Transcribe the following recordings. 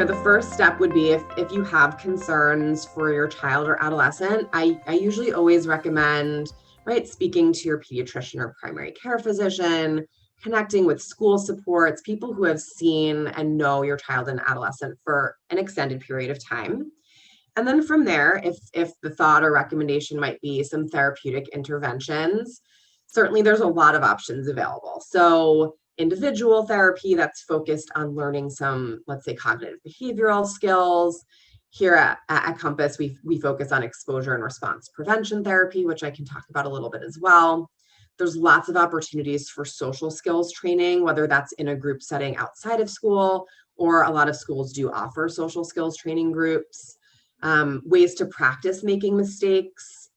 the first step would be if you have concerns for your child or adolescent, I usually always recommend, right, speaking to your pediatrician or primary care physician, connecting with school supports, people who have seen and know your child and adolescent for an extended period of time. And then from there, if the thought or recommendation might be some therapeutic interventions, certainly there's a lot of options available. So individual therapy that's focused on learning some, let's say, cognitive behavioral skills. Here at Compass, we focus on exposure and response prevention therapy, which I can talk about a little bit as well. There's lots of opportunities for social skills training, whether that's in a group setting outside of school, or a lot of schools do offer social skills training groups. Ways to practice making mistakes.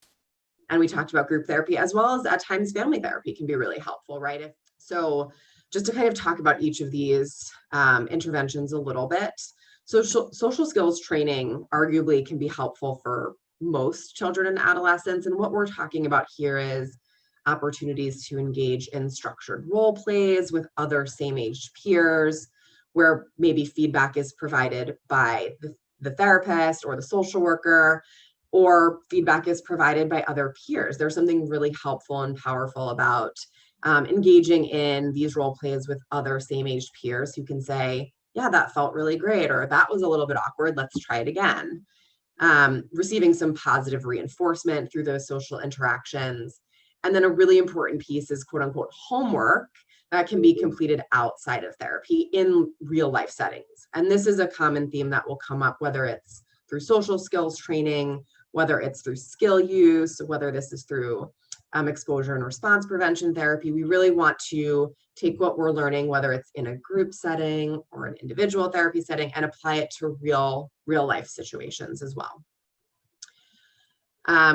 And we talked about group therapy, as well as at times family therapy can be really helpful, right? So just to kind of talk about each of these interventions a little bit. Social skills training arguably can be helpful for most children and adolescents. And what we're talking about here is opportunities to engage in structured role plays with other same-aged peers, where maybe feedback is provided by the therapist or the social worker, or feedback is provided by other peers. There's something really helpful and powerful about engaging in these role plays with other same-aged peers who can say, yeah, that felt really great, or that was a little bit awkward, let's try it again. Receiving some positive reinforcement through those social interactions. And then a really important piece is quote unquote homework that can be completed outside of therapy in real life settings. And this is a common theme that will come up, whether it's through social skills training, whether it's through skill use, whether this is through exposure and response prevention therapy. We really want to take what we're learning, whether it's in a group setting or an individual therapy setting, and apply it to real life situations as well.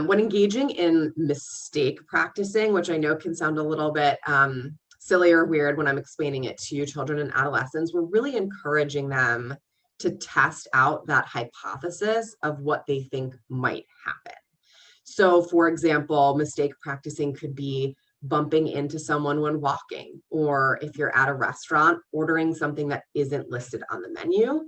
When engaging in mistake practicing, which I know can sound a little bit silly or weird when I'm explaining it to children and adolescents, we're really encouraging them to test out that hypothesis of what they think might happen. So for example, mistake practicing could be bumping into someone when walking, or if you're at a restaurant, ordering something that isn't listed on the menu.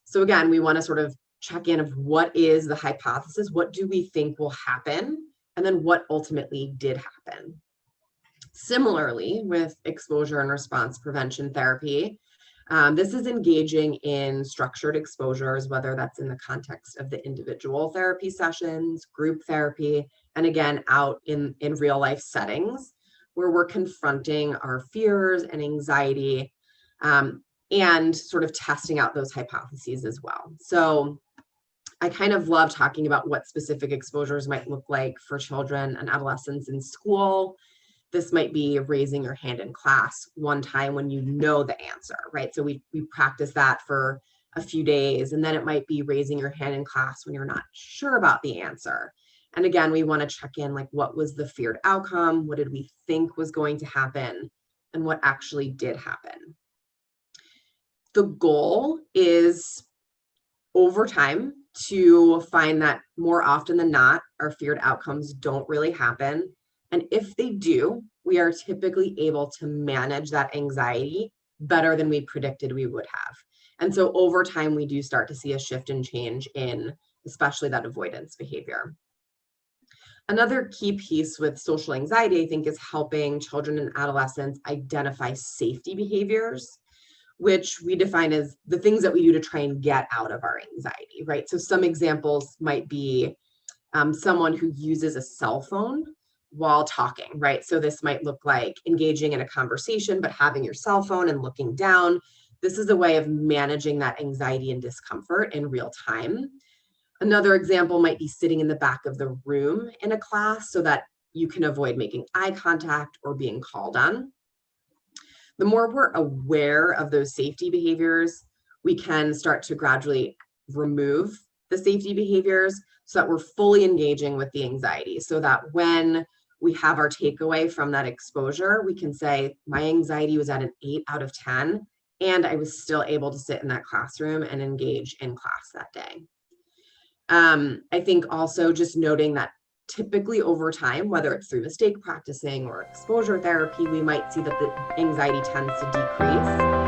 So again, we want to sort of check in of what is the hypothesis, what do we think will happen, and then what ultimately did happen. Similarly, with exposure and response prevention therapy, this is engaging in structured exposures, whether that's in the context of the individual therapy sessions, group therapy, and again, out in real life settings where we're confronting our fears and anxiety and sort of testing out those hypotheses as well. So I kind of love talking about what specific exposures might look like for children and adolescents in school. This might be raising your hand in class one time when you know the answer, right? So we practice that for a few days, and then it might be raising your hand in class when you're not sure about the answer. And again, we want to check in, like, what was the feared outcome? What did we think was going to happen? And what actually did happen? The goal is over time to find that more often than not, our feared outcomes don't really happen. And if they do, we are typically able to manage that anxiety better than we predicted we would have. And so over time, we do start to see a shift and change in especially that avoidance behavior. Another key piece with social anxiety, I think, is helping children and adolescents identify safety behaviors, which we define as the things that we do to try and get out of our anxiety, right? So some examples might be someone who uses a cell phone while talking, right? So this might look like engaging in a conversation, but having your cell phone and looking down. This is a way of managing that anxiety and discomfort in real time. Another example might be sitting in the back of the room in a class so that you can avoid making eye contact or being called on. The more we're aware of those safety behaviors, we can start to gradually remove the safety behaviors so that we're fully engaging with the anxiety, so that when we have our takeaway from that exposure, we can say, my anxiety was at an 8 out of 10, and I was still able to sit in that classroom and engage in class that day. I think also just noting that typically over time, whether it's through mistake practicing or exposure therapy, we might see that the anxiety tends to decrease